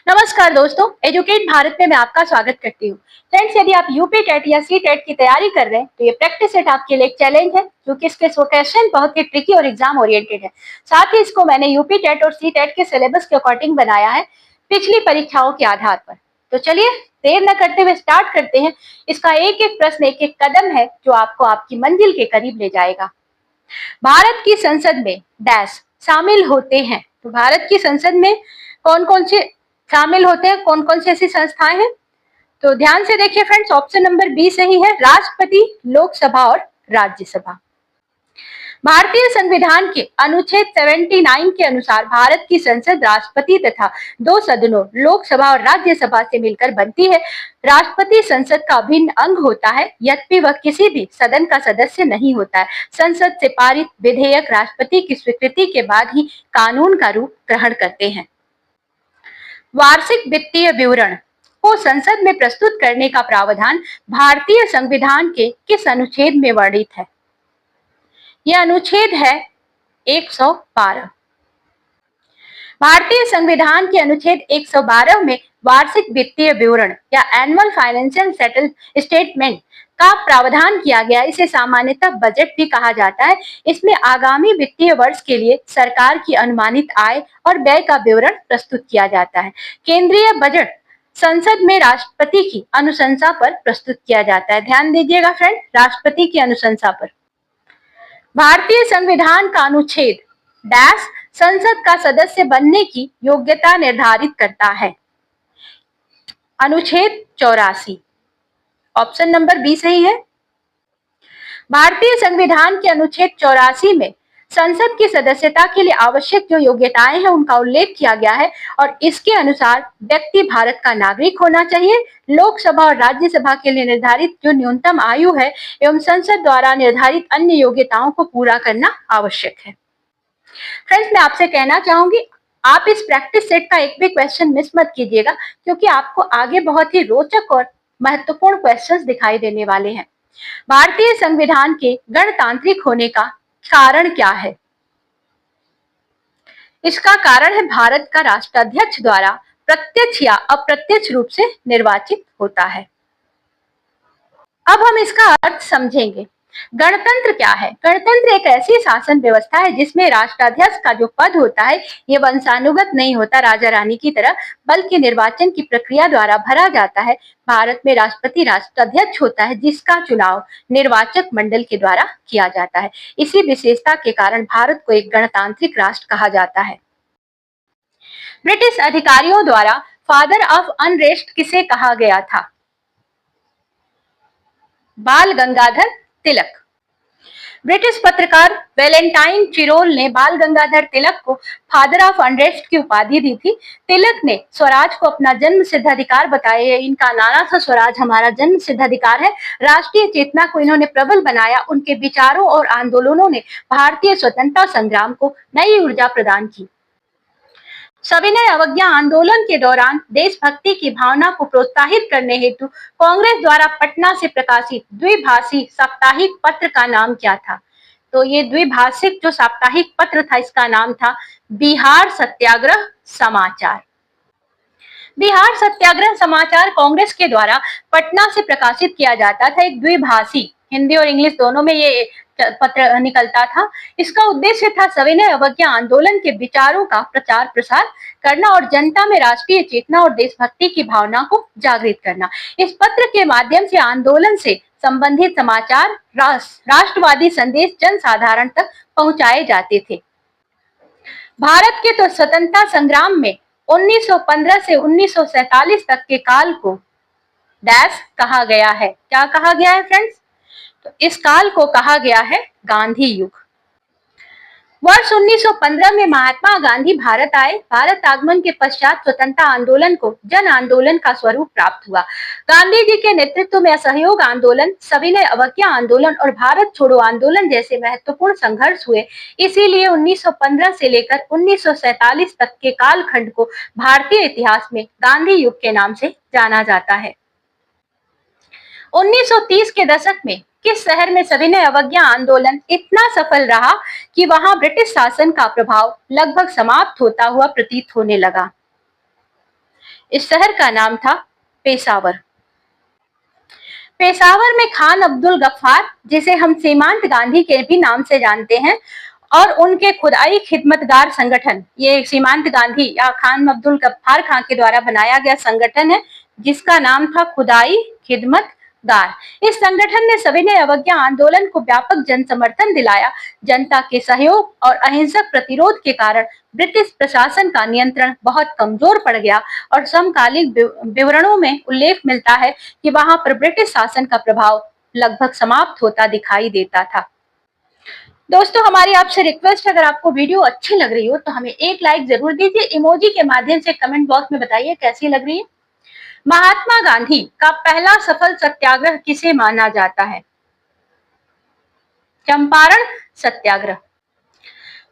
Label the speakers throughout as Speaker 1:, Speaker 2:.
Speaker 1: नमस्कार दोस्तों, एजुकेट भारत में मैं आपका स्वागत करती हूँ। फ्रेंड्स, यदि आप यूपी टेट या सी टेट की तैयारी कर रहे हैं तो ये प्रैक्टिस सेट आपके लिए एक चैलेंज है, क्योंकि इसके क्वेश्चन बहुत ही ट्रिकी और एग्जाम ओरिएंटेड है। साथ ही इसको मैंने यूपी टेट और सी टेट के सिलेबस के अकॉर्डिंग बनाया है, पिछली परीक्षाओं के आधार पर। तो चलिए देर न करते हुए स्टार्ट करते हैं। इसका एक एक प्रश्न, एक एक कदम है जो आपको आपकी मंजिल के करीब ले जाएगा। भारत की संसद में डैश शामिल होते हैं। तो भारत की संसद में कौन कौन से शामिल होते हैं, कौन कौन सी ऐसी संस्थाएं हैं? तो ध्यान से देखिए फ्रेंड्स, ऑप्शन नंबर बी सही है, राष्ट्रपति, लोकसभा और राज्यसभा। भारतीय संविधान के अनुच्छेद 79 के अनुसार भारत की संसद राष्ट्रपति तथा दो सदनों लोकसभा और राज्यसभा से मिलकर बनती है। राष्ट्रपति संसद का अभिन्न अंग होता है, यद्यपि वह किसी भी सदन का सदस्य नहीं होता है। संसद से पारित विधेयक राष्ट्रपति की स्वीकृति के बाद ही कानून का रूप ग्रहण करते हैं। वार्षिक वित्तीय विवरण को संसद में प्रस्तुत करने का प्रावधान भारतीय संविधान के किस अनुच्छेद में वर्णित है? यह अनुच्छेद है 112। भारतीय संविधान के अनुच्छेद 112 में वार्षिक वित्तीय विवरण या एनुअल फाइनेंशियल स्टेटमेंट का प्रावधान किया गया। इसे सामान्यतः बजट भी कहा जाता है। इसमें आगामी वित्तीय वर्ष के लिए सरकार की अनुमानित आय और व्यय का विवरण प्रस्तुत किया जाता है। केंद्रीय बजट संसद में राष्ट्रपति की अनुशंसा पर प्रस्तुत किया जाता है। ध्यान दीजिएगा फ्रेंड, राष्ट्रपति की अनुशंसा पर। भारतीय संविधान का अनुच्छेद डैश संसद का सदस्य बनने की योग्यता निर्धारित करता है। अनुच्छेद 84, ऑप्शन नंबर बी सही है। भारतीय संविधान के अनुच्छेद 84 में संसद की सदस्यता के लिए आवश्यक जो योग्यताएं हैं उनका उल्लेख किया गया है, और इसके अनुसार व्यक्ति भारत का नागरिक होना चाहिए। लोकसभा और राज्यसभा के लिए निर्धारित जो न्यूनतम आयु है एवं संसद द्वारा निर्धारित अन्य योग्यताओं को पूरा करना आवश्यक है। फ्रेंड्स, मैं आपसे कहना चाहूंगी, आप इस प्रैक्टिस सेट का एक भी क्वेश्चन मिस मत कीजिएगा, क्योंकि आपको आगे बहुत ही रोचक और महत्वपूर्ण क्वेश्चंस दिखाई देने वाले हैं। भारतीय संविधान के गणतांत्रिक होने का कारण क्या है? इसका कारण है भारत का राष्ट्राध्यक्ष द्वारा प्रत्यक्ष या अप्रत्यक्ष रूप से निर्वाचित होता है। अब हम इसका अर्थ समझेंगे। गणतंत्र क्या है? गणतंत्र एक ऐसी शासन व्यवस्था है जिसमें राष्ट्राध्यक्ष का जो पद होता है ये वंशानुगत नहीं होता राजा रानी की तरह, बल्कि निर्वाचन की प्रक्रिया द्वारा भरा जाता है। भारत में राष्ट्रपति राष्ट्राध्यक्ष होता है, जिसका चुनाव निर्वाचक मंडल के द्वारा किया जाता है। इसी विशेषता के कारण भारत को एक गणतांत्रिक राष्ट्र कहा जाता है। ब्रिटिश अधिकारियों द्वारा फादर ऑफ अनरेस्ट किसे कहा गया था? बाल गंगाधर तिलक। ब्रिटिश पत्रकार वैलेंटाइन चिरोल ने बाल गंगाधर तिलक को फादर ऑफ अनरेस्ट की उपाधि दी थी। तिलक ने स्वराज को अपना जन्म सिद्ध अधिकार बताया। इनका नारा था, स्वराज हमारा जन्म सिद्ध अधिकार है। राष्ट्रीय चेतना को इन्होंने प्रबल बनाया। उनके विचारों और आंदोलनों ने भारतीय स्वतंत्रता संग्राम को नई ऊर्जा प्रदान की। सविनय अवज्ञा आंदोलन के दौरान देशभक्ति की भावना को प्रोत्साहित करने हेतु कांग्रेस द्वारा पटना से प्रकाशित द्विभाषी साप्ताहिक पत्र का नाम क्या था? तो ये द्विभाषिक जो साप्ताहिक पत्र था इसका नाम था बिहार सत्याग्रह समाचार। बिहार सत्याग्रह समाचार कांग्रेस के द्वारा पटना से प्रकाशित किया जाता था। एक द्विभाषी, हिंदी और इंग्लिश दोनों में ये पत्र निकलता था। इसका उद्देश्य था सविनय अवज्ञा आंदोलन के विचारों का प्रचार प्रसार करना और जनता में राष्ट्रीय चेतना और देशभक्ति की भावना को जागृत करना। इस पत्र के माध्यम से आंदोलन से संबंधित समाचार, राष्ट्रवादी संदेश जनसाधारण तक पहुंचाए जाते थे। भारत के तो स्वतंत्रता संग्राम में 1915 से 1947 तक के काल को डैश कहा गया है। क्या कहा गया है फ्रेंड्स? तो इस काल को कहा गया है गांधी युग। वर्ष 1915 में महात्मा गांधी भारत आए। भारत आगमन के पश्चात स्वतंत्रता आंदोलन को जन आंदोलन का स्वरूप प्राप्त हुआ। गांधी जी के नेतृत्व में असहयोग आंदोलन, सविनय अवज्ञा आंदोलन और भारत छोड़ो आंदोलन जैसे महत्वपूर्ण संघर्ष हुए। इसीलिए 1915 से लेकर 1947 तक के कालखंड को भारतीय इतिहास में गांधी युग के नाम से जाना जाता है। 1930 के दशक में किस शहर में सविनय अवज्ञा आंदोलन इतना सफल रहा कि वहां ब्रिटिश शासन का प्रभाव लगभग समाप्त होता हुआ प्रतीत होने लगा? इस शहर का नाम था पेशावर। पेशावर में खान अब्दुल गफ्फार, जिसे हम सीमांत गांधी के भी नाम से जानते हैं, और उनके खुदाई खिदमतगार संगठन, ये सीमांत गांधी या खान अब्दुल गफ्फार खान के द्वारा बनाया गया संगठन है जिसका नाम था खुदाई खिदमतगार। इस संगठन ने सविनय अवज्ञा आंदोलन को व्यापक जन समर्थन दिलाया। जनता के सहयोग और अहिंसक प्रतिरोध के कारण ब्रिटिश प्रशासन का नियंत्रण बहुत कमजोर पड़ गया और समकालीन विवरणों में उल्लेख मिलता है कि वहां पर ब्रिटिश शासन का प्रभाव लगभग समाप्त होता दिखाई देता था। दोस्तों, हमारी आपसे रिक्वेस्ट है, अगर आपको वीडियो अच्छी लग रही हो तो हमें एक लाइक जरूर दीजिए। इमोजी के माध्यम से कमेंट बॉक्स में बताइए कैसी लग रही है। महात्मा गांधी का पहला सफल सत्याग्रह किसे माना जाता है? चंपारण सत्याग्रह।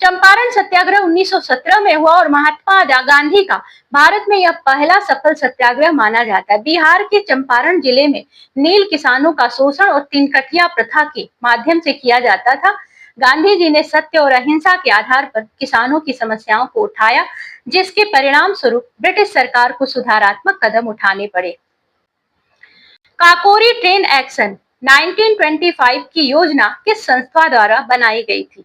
Speaker 1: चंपारण सत्याग्रह 1917 में हुआ और महात्मा गांधी का भारत में यह पहला सफल सत्याग्रह माना जाता है। बिहार के चंपारण जिले में नील किसानों का शोषण और तीनकटिया प्रथा के माध्यम से किया जाता था। गांधी जी ने सत्य और अहिंसा के आधार पर किसानों की समस्याओं को उठाया, जिसके परिणाम स्वरूप ब्रिटिश सरकार को सुधारात्मक कदम उठाने पड़े। काकोरी ट्रेन एक्शन 1925 की योजना किस संस्था द्वारा बनाई गई थी?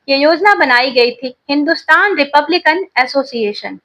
Speaker 1: ये योजना बनाई गई थी हिंदुस्तान रिपब्लिकन एसोसिएशन।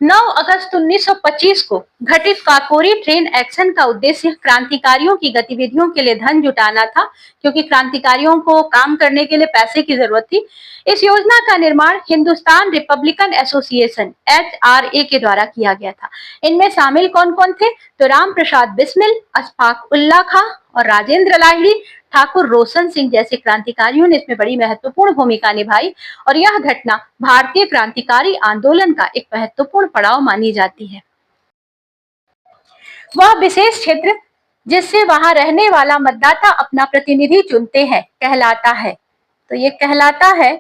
Speaker 1: 9 अगस्त 1925 को घटित काकोरी ट्रेन एक्शन का उद्देश्य क्रांतिकारियों की गतिविधियों के लिए धन जुटाना था, क्योंकि क्रांतिकारियों को काम करने के लिए पैसे की जरूरत थी। इस योजना का निर्माण हिंदुस्तान रिपब्लिकन एसोसिएशन HRA के द्वारा किया गया था। इनमें शामिल कौन कौन थे? तो राम प्रसाद बिस्मिल, अशफाक उल्लाह खां और राजेंद्र लाहिड़ी, ठाकुर रोशन सिंह जैसे क्रांतिकारियों ने इसमें बड़ी महत्वपूर्ण भूमिका निभाई और यह घटना भारतीय क्रांतिकारी आंदोलन का एक महत्वपूर्ण पड़ाव मानी जाती है। वह विशेष क्षेत्र जिससे वहां रहने वाला मतदाता अपना प्रतिनिधि चुनते हैं कहलाता है, तो ये कहलाता है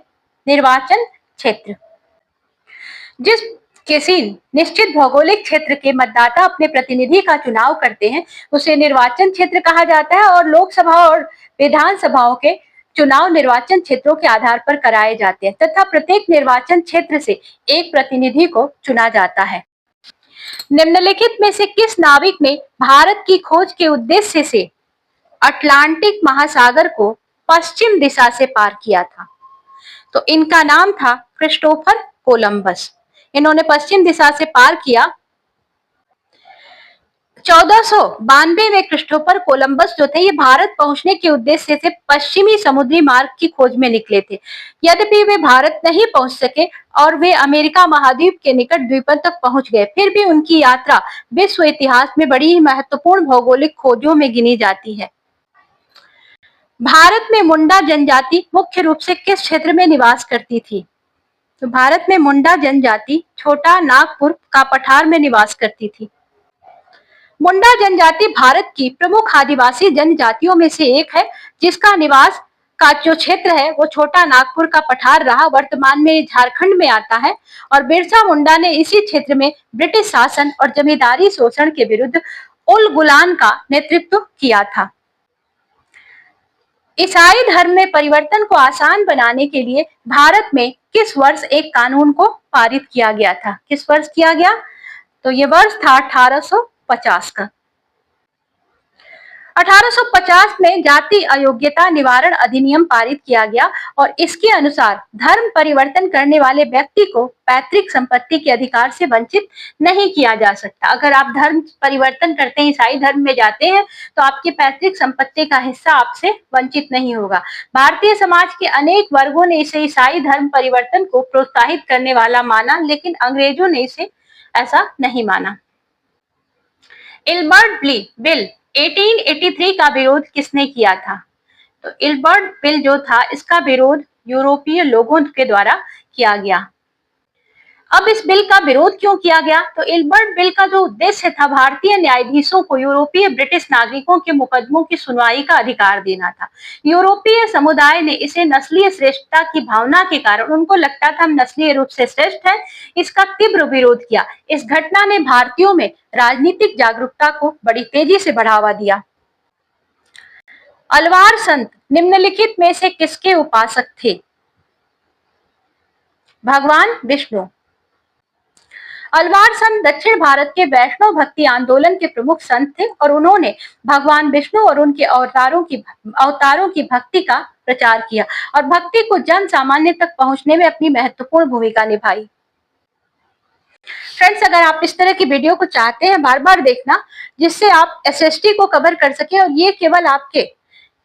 Speaker 1: निर्वाचन क्षेत्र। जिस किसी निश्चित भौगोलिक क्षेत्र के मतदाता अपने प्रतिनिधि का चुनाव करते हैं उसे निर्वाचन क्षेत्र कहा जाता है और लोकसभा और विधानसभाओं के चुनाव निर्वाचन क्षेत्रों के आधार पर कराए जाते हैं तथा प्रत्येक निर्वाचन क्षेत्र से एक प्रतिनिधि को चुना जाता है। निम्नलिखित में से किस नाविक ने भारत की खोज के उद्देश्य से अटलांटिक महासागर को पश्चिम दिशा से पार किया था? तो इनका नाम था क्रिस्टोफर कोलंबस। इन्होंने पश्चिम दिशा से पार किया। 1492 में क्रिस्टोफर कोलंबस जो थे ये भारत पहुंचने के उद्देश्य से पश्चिमी समुद्री मार्ग की खोज में निकले थे। यद्यपि वे भारत नहीं पहुंच सके और वे अमेरिका महाद्वीप के निकट द्वीपों तक पहुंच गए, फिर भी उनकी यात्रा विश्व इतिहास में बड़ी ही महत्वपूर्ण भौगोलिक खोजों में गिनी जाती है। भारत में मुंडा जनजाति मुख्य रूप से किस क्षेत्र में निवास करती थी? तो भारत में मुंडा जनजाति छोटा नागपुर का पठार में निवास करती थी। मुंडा जनजाति भारत की प्रमुख आदिवासी जनजातियों में से एक है, जिसका निवास का जो क्षेत्र है वो छोटा नागपुर का पठार रहा, वर्तमान में झारखंड में आता है। और बिरसा मुंडा ने इसी क्षेत्र में ब्रिटिश शासन और जमींदारी शोषण के विरुद्ध उल गुलान का नेतृत्व किया था। ईसाई धर्म में परिवर्तन को आसान बनाने के लिए भारत में किस वर्ष एक कानून को पारित किया गया था? किस वर्ष किया गया? तो ये वर्ष था 1850 का। 1850 में जाति अयोग्यता निवारण अधिनियम पारित किया गया और इसके अनुसार धर्म परिवर्तन करने वाले व्यक्ति को पैतृक संपत्ति के अधिकार से वंचित नहीं किया जा सकता। अगर आप धर्म परिवर्तन करते हैं, ईसाई धर्म में जाते हैं, तो आपकी पैतृक संपत्ति का हिस्सा आपसे वंचित नहीं होगा। भारतीय समाज के अनेक वर्गों ने इसे ईसाई धर्म परिवर्तन को प्रोत्साहित करने वाला माना, लेकिन अंग्रेजों ने इसे ऐसा नहीं माना। इल्बर्ट बिल 1883 का विरोध किसने किया था? तो इल्बर्ट बिल जो था इसका विरोध यूरोपीय लोगों के द्वारा किया गया। अब इस बिल का विरोध क्यों किया गया? तो इल्बर्ट बिल का जो उद्देश्य था भारतीय न्यायाधीशों को यूरोपीय ब्रिटिश नागरिकों के मुकदमों की सुनवाई का अधिकार देना था। यूरोपीय समुदाय ने इसे नस्लीय श्रेष्ठता की भावना के कारण, उनको लगता था हम नस्लीय रूप से श्रेष्ठ हैं, इसका तीव्र विरोध किया। इस घटना ने भारतीयों में राजनीतिक जागरूकता को बड़ी तेजी से बढ़ावा दिया। अलवार संत निम्नलिखित में से किसके उपासक थे? भगवान विष्णु। अलवार संत दक्षिण भारत के वैष्णव भक्ति आंदोलन के प्रमुख संत थे और उन्होंने भगवान विष्णु और उनके अवतारों की भक्ति का प्रचार किया और भक्ति को जन सामान्य तक पहुंचने में अपनी महत्वपूर्ण भूमिका निभाई। फ्रेंड्स, अगर आप इस तरह की वीडियो को चाहते हैं बार बार देखना, जिससे आप एसएसटी को कवर कर सके, और ये केवल आपके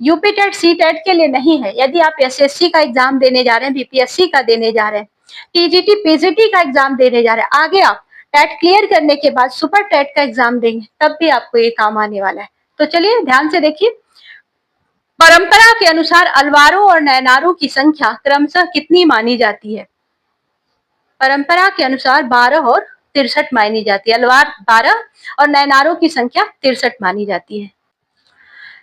Speaker 1: यूपी टेट सी टेट के लिए नहीं है। यदि आप एसएससी का एग्जाम देने जा रहे हैं, बीपीएससी का देने जा रहे हैं, टीजीटी पीजीटी का एग्जाम देने जा रहे हैं, आगे आप टेट क्लियर करने के बाद सुपर टेट का एग्जाम देंगे, तब भी आपको ये काम आने वाला है। तो चलिए ध्यान से देखिए। परंपरा के अनुसार अलवारों और नैनारों की संख्या क्रमशः कितनी मानी जाती है? परंपरा के अनुसार 12 और 63 मानी जाती है। अलवार 12 और नैनारों की संख्या 63 मानी जाती है।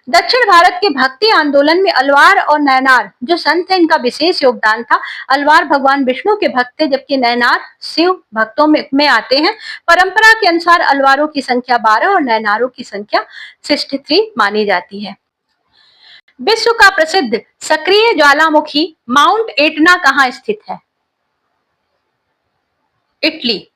Speaker 1: दक्षिण भारत के भक्ति आंदोलन में अलवार और नैनार जो संत है, इनका विशेष योगदान था। अलवार भगवान विष्णु के भक्त थे, जबकि नैनार शिव भक्तों में आते हैं। परंपरा के अनुसार अलवारों की संख्या 12 और नैनारों की संख्या 63 मानी जाती है। विश्व का प्रसिद्ध सक्रिय ज्वालामुखी माउंट एटना कहाँ स्थित है? इटली।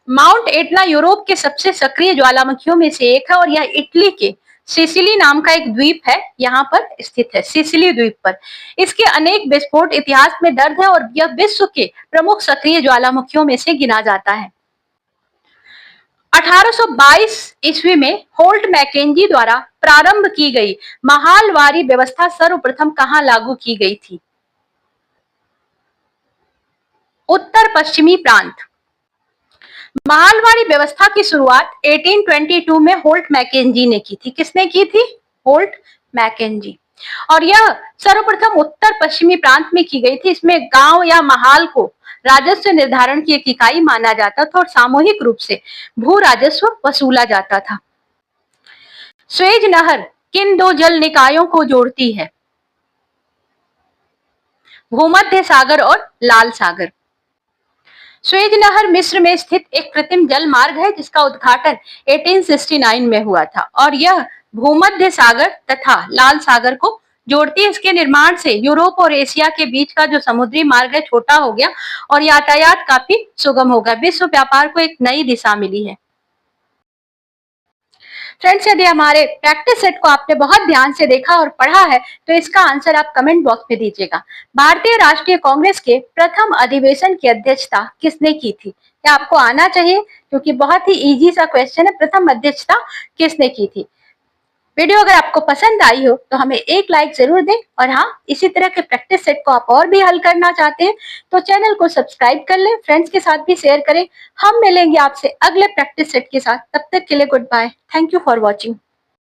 Speaker 1: माउंट एटना यूरोप के सबसे सक्रिय ज्वालामुखियों में से एक है और यह इटली के सिसिली नाम का एक द्वीप है, यहाँ पर स्थित है, सिसिली द्वीप पर। इसके अनेक विस्फोट इतिहास में दर्ज है और यह विश्व के प्रमुख सक्रिय ज्वालामुखियों में से गिना जाता है। 1822 ईस्वी में होल्ट मैकेंजी द्वारा प्रारंभ की गई महालवारी व्यवस्था सर्वप्रथम कहाँ लागू की गई थी? उत्तर पश्चिमी प्रांत। महालवारी व्यवस्था की शुरुआत 1822 में होल्ट मैकेंजी ने की थी। किसने की थी? Holt Mackenzie. और यह सर्वप्रथम उत्तर पश्चिमी प्रांत में की गई थी। इसमें गांव या महाल को राजस्व निर्धारण की एक इकाई माना जाता था और सामूहिक रूप से भू राजस्व वसूला जाता था। स्वेज नहर किन दो जल निकायों को जोड़ती है? भूमध्य सागर और लाल सागर। स्वेज नहर मिस्र में स्थित एक कृत्रिम जल मार्ग है जिसका उद्घाटन 1869 में हुआ था और यह भूमध्य सागर तथा लाल सागर को जोड़ती है। इसके निर्माण से यूरोप और एशिया के बीच का जो समुद्री मार्ग है छोटा हो गया और यातायात काफी सुगम हो गया। विश्व व्यापार को एक नई दिशा मिली है। फ्रेंड्स, यदि हमारे प्रैक्टिस सेट को आपने बहुत ध्यान से देखा और पढ़ा है तो इसका आंसर आप कमेंट बॉक्स में दीजिएगा। भारतीय राष्ट्रीय कांग्रेस के प्रथम अधिवेशन की अध्यक्षता किसने की थी? क्या आपको आना चाहिए, क्योंकि बहुत ही इजी सा क्वेश्चन है। प्रथम अध्यक्षता किसने की थी? वीडियो अगर आपको पसंद आई हो तो हमें एक लाइक जरूर दें और हाँ, इसी तरह के प्रैक्टिस सेट को आप और भी हल करना चाहते हैं तो चैनल को सब्सक्राइब कर लें, फ्रेंड्स के साथ भी शेयर करें। हम मिलेंगे आपसे अगले प्रैक्टिस सेट के साथ। तब तक के लिए goodbye. Thank you for watching.